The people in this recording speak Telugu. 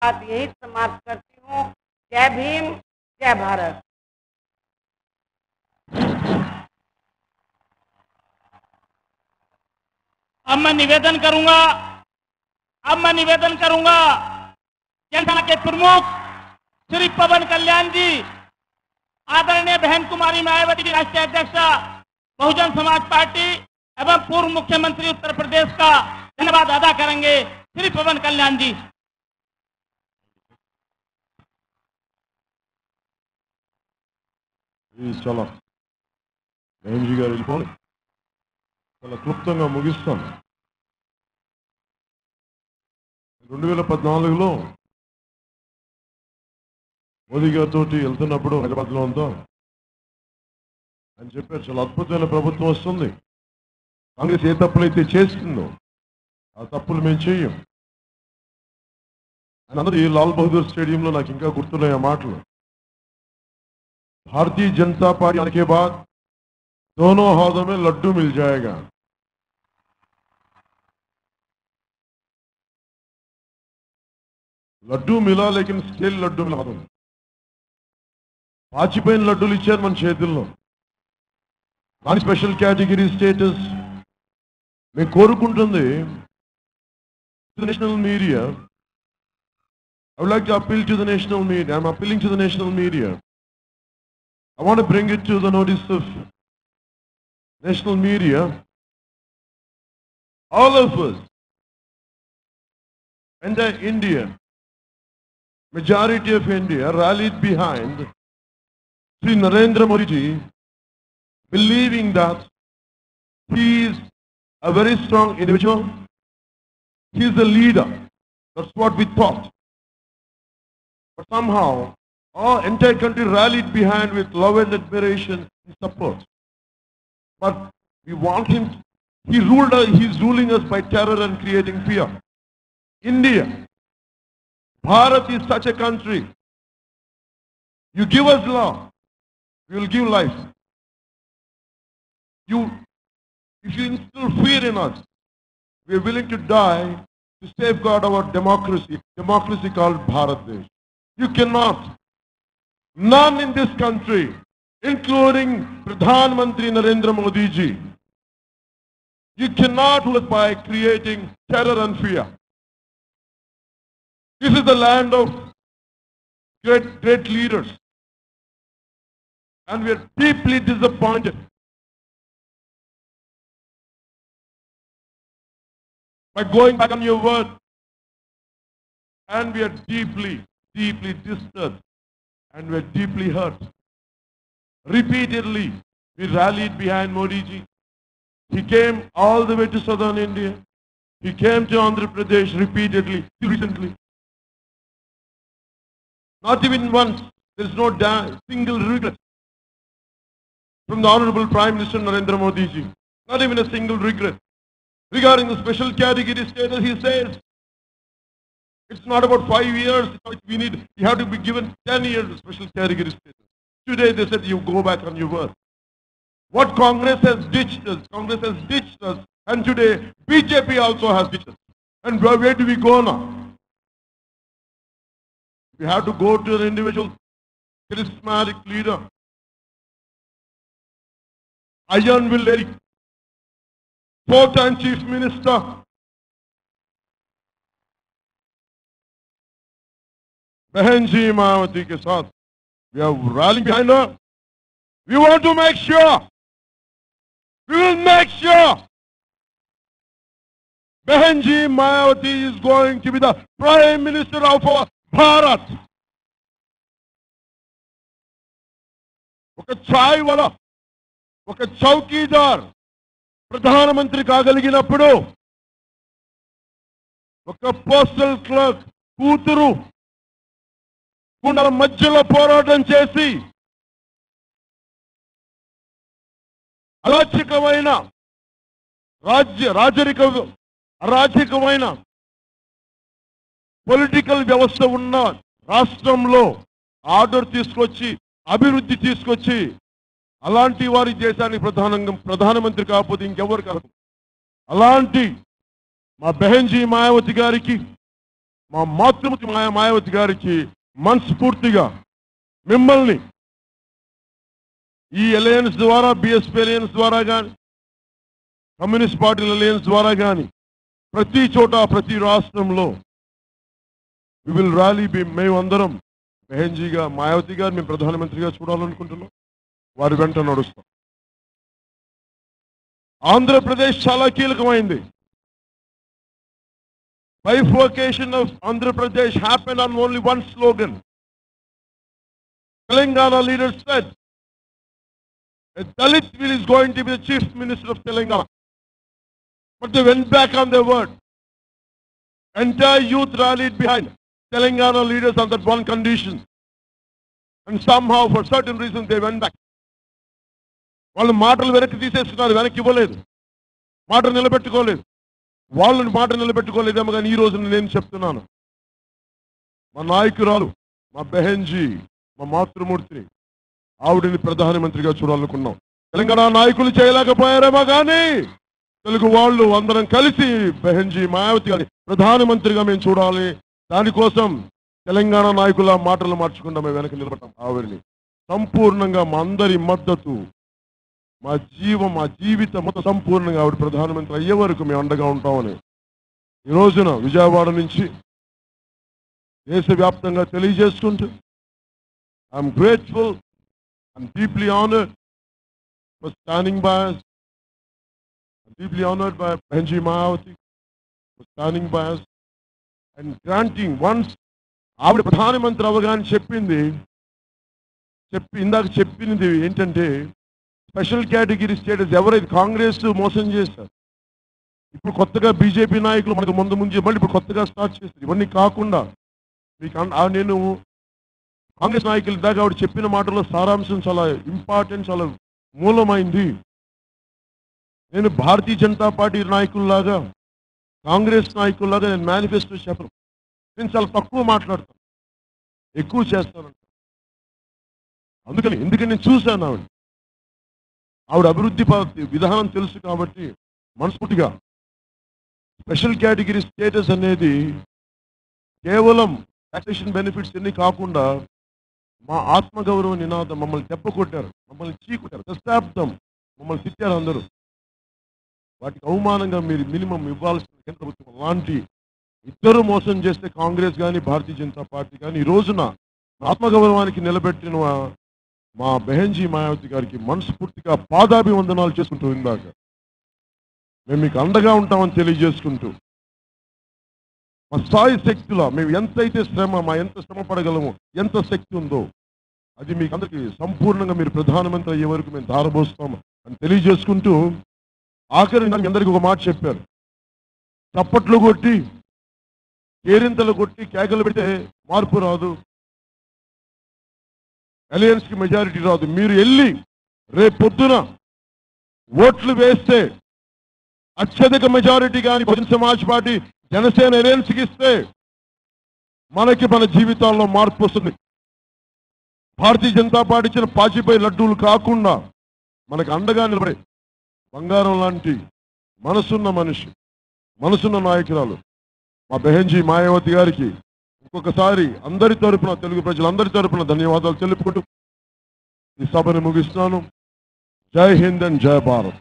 बात यही समाप्त करती हूँ। जय भीम, जय भारत। अब मैं निवेदन करूंगा जनता के प्रमुख श्री पवन कल्याण जी, आदरणीय बहन कुमारी मायावती की राष्ट्रीय अध्यक्ष बहुजन समाज पार्टी एवं पूर्व मुख्यमंत्री उत्तर प्रदेश का धन्यवाद अदा करेंगे। श्री पवन कल्याण जी। చాలా బెహన్జీ గారు వెళ్ళిపోయి చాలా క్లుప్తంగా ముగిస్తాను. 2014లో మోదీ గారితో వెళ్తున్నప్పుడు హైదరాబాద్లో ఉందో అని చెప్పారు, చాలా అద్భుతమైన ప్రభుత్వం వస్తుంది, కాంగ్రెస్ ఏ తప్పులైతే చేస్తుందో ఆ తప్పులు మేము చేయం అని అందరూ ఈ లాల్ బహదూర్ స్టేడియంలో నాకు ఇంకా గుర్తున్నాయి ఆ మాటలు. भारतीय जनता पार्टी आने के बाद दोनों हाथों में लड्डू मिल जाएगा। लड्डू मिला लेकिन स्टील लड्डू मिला పాచిపోయిన లడ్డూలు ఇచ్చారు మన చేతుల్లో. దాని స్పెషల్ కేటగిరీ స్టేటస్ మేము కోరుకుంటుంది. National media, I would like to appeal to the national media. I'm appealing to the national media. I want to bring it to the notice of national media. All of us, entire India, majority of India rallied behind Sri Narendra Modi ji, believing that he is a very strong individual. He is a leader. That's what we thought. But somehow, our entire country rallied behind with love and admiration and support. But we want him, he's ruling us by terror and creating fear. India, Bharat is such a country. You give us law, we will give life. If you instill fear in us, we are willing to die to safeguard our democracy called Bharat Desh. You cannot. None in this country, including Pradhan Mantri Narendra Modi ji, you cannot rule by creating terror and fear. This is the land of great leaders, and we are deeply disappointed by going back on your word, and we are deeply disturbed. And we're deeply hurt. Repeatedly, we rallied behind Modi ji. He came all the way to southern India. He came to Andhra Pradesh repeatedly, recently. Not even once, there's no single regret from the Honorable Prime Minister Narendra Modi ji. Not even a single regret. Regarding the special category status, he says, it's not about 5 years. You have to be given 10 years of special category status. Today they said you go back on your word. What Congress has ditched us. And today BJP also has ditched us. And where do we go now? We have to go to an individual charismatic leader. Iron Will Eric, 4-time Chief Minister. Behenji Mayawati ke saath, we are rallying behind her. We want to make sure, we will make sure Behenji Mayawati is going to be the Prime Minister of Bharat. ఒక చాయ్ వల, ఒక చౌకీదార్ ప్రధానమంత్రి కాగలిగినప్పుడు ఒక పోస్టల్ క్లర్క్ కూతురు గుండెల మధ్యలో పోరాటం చేసి అరాచకమైన పొలిటికల్ వ్యవస్థ ఉన్న రాష్ట్రంలో ఆర్డర్ తీసుకొచ్చి అభివృద్ధి తీసుకొచ్చి అలాంటి వారి దేశానికి ప్రధానమంత్రి కాకపోతే ఇంకెవరు కాదు. అలాంటి మా బెహెన్జీ మాయావతి గారికి మా మాతృమూర్తి మాయావతి గారికి మనస్ఫూర్తిగా మిమ్మల్ని ఈ అలయన్స్ ద్వారా, బిఎస్పీ అలయన్స్ ద్వారా కానీ, కమ్యూనిస్ట్ పార్టీల అలయన్స్ ద్వారా కానీ ప్రతి చోట, ప్రతి రాష్ట్రంలో వి విల్ ర్యాలీ. మేమందరం బెహెన్జీగా, మాయావతి గారు మేము ప్రధానమంత్రిగా చూడాలనుకుంటున్నాం. వారి వెంట నడుస్తాం. ఆంధ్రప్రదేశ్ చాలా కీలకమైంది. Bifurcation of Andhra Pradesh happened on only one slogan. Telangana leaders said, a Dalit is going to be the chief minister of Telangana. But they went back on their word. Entire youth rallied behind Telangana leaders on that one condition. And somehow, for certain reasons, they went back. వాళ్ళు మాటలు వెనక్కి తీసేస్తున్నారు, వెనక్కి ఇవ్వలేదు, మాట నిలబెట్టుకోలేదు. వాళ్ళని మాట నిలబెట్టుకోలేదేమో కానీ ఈ రోజు నేను చెప్తున్నాను, మా నాయకురాలు, మా బెహెన్జీ, మా మాతృమూర్తిని, ఆవిడని ప్రధానమంత్రిగా చూడాలనుకున్నాం. తెలంగాణ నాయకులు చేయలేకపోయారేమో కానీ తెలుగు వాళ్ళు అందరం కలిసి బెహెన్జీ మాయావతి గారి ప్రధానమంత్రిగా మేము చూడాలి. దానికోసం తెలంగాణ నాయకుల మాటలు మార్చకుండా మేము వెనక్కి నిలబడ్డాం. ఆవిడని సంపూర్ణంగా మా అందరి మద్దతు, మా జీవితం మొత్తం సంపూర్ణంగా ఆవిడ ప్రధానమంత్రి అయ్యే వరకు మేము అండగా ఉంటామని ఈ రోజున విజయవాడ నుంచి దేశవ్యాప్తంగా తెలియజేసుకుంటూ I'm grateful, I'm deeply honoured for standing by us. I'm deeply honored by Benji Mayawati for standing by us and granting once ఆవిడ ప్రధానమంత్రి అవగానే ఇందాక చెప్పింది ఏంటంటే స్పెషల్ కేటగిరీ స్టేటస్ ఎవరైతే కాంగ్రెస్ మోసం చేశారు, ఇప్పుడు కొత్తగా బీజేపీ నాయకులు మనకు ముందు మళ్ళీ ఇప్పుడు కొత్తగా స్టార్ట్ చేస్తారు. ఇవన్నీ కాకుండా మీకు నేను కాంగ్రెస్ నాయకులు దాకా ఆవిడ చెప్పిన మాటల్లో సారాంశం చాలా ఇంపార్టెంట్, చాలా మూలమైంది. నేను భారతీయ జనతా పార్టీ నాయకుల్లాగా, కాంగ్రెస్ నాయకుల్లాగా నేను మేనిఫెస్టో చెప్పను. నేను చాలా తక్కువ మాట్లాడతాను, ఎక్కువ చేస్తాను. ఎందుకని నేను చూశాను ఆవిడ అభివృద్ధి విధానం తెలుసు కాబట్టి మనస్ఫూర్తిగా స్పెషల్ కేటగిరీ స్టేటస్ అనేది కేవలం టాక్సేషన్ బెనిఫిట్స్ ఎన్ని కాకుండా మా ఆత్మగౌరవ నినాదం. మమ్మల్ని దెబ్బ కొట్టారు, మమ్మల్ని చీకొట్టారు, దశాబ్దం మమ్మల్ని తిట్టారు అందరూ. వాటికి అవమానంగా మీరు మినిమం ఇవ్వాల్సిన కేంద్ర ప్రభుత్వం లాంటి ఇద్దరు మోసం చేస్తే కాంగ్రెస్ కానీ భారతీయ జనతా పార్టీ కానీ ఈ రోజున ఆత్మగౌరవానికి నిలబెట్టిన మా బెహెన్జీ మాయావతి గారికి మనస్ఫూర్తిగా పాదాభివందనాలు చేసుకుంటూ ఇందాక మేము మీకు అండగా ఉంటామని తెలియజేసుకుంటూ మా స్థాయి శక్తిలో మేము ఎంత శ్రమ పడగలమో, ఎంత శక్తి ఉందో అది మీకు అందరికీ సంపూర్ణంగా మీరు ప్రధానమంత్రి అయ్యే వరకు మేము ధారపోస్తాం అని తెలియజేసుకుంటూ ఆఖరి అందరికీ ఒక మాట చెప్పారు. చప్పట్లు కొట్టి, కేరింతలు కొట్టి, కేకలు పెడితే మార్పు రాదు, అలయన్స్ కి మెజారిటీ రాదు. మీరు వెళ్ళి రేపు పొద్దున ఓట్లు వేస్తే అత్యధిక మెజారిటీ కానీ బహుజన్ సమాజ్ పార్టీ, జనసేన అలయన్స్ కి ఇస్తే మన జీవితాల్లో మార్పు వస్తుంది. భారతీయ జనతా పార్టీ ఇచ్చిన పాచిపై లడ్డూలు కాకుండా మనకు అండగా నిలబడే బంగారం లాంటి మనసున్న మనిషి, మనసున్న నాయకురాలు మా బెహెన్జీ మాయావతి గారికి ఇంకొకసారి అందరి తరపున, తెలుగు ప్రజలందరి తరపున ధన్యవాదాలు తెలుపుకుంటూ ఈ సభను ముగిస్తున్నాను. జై హింద్ అండ్ జై భారత్.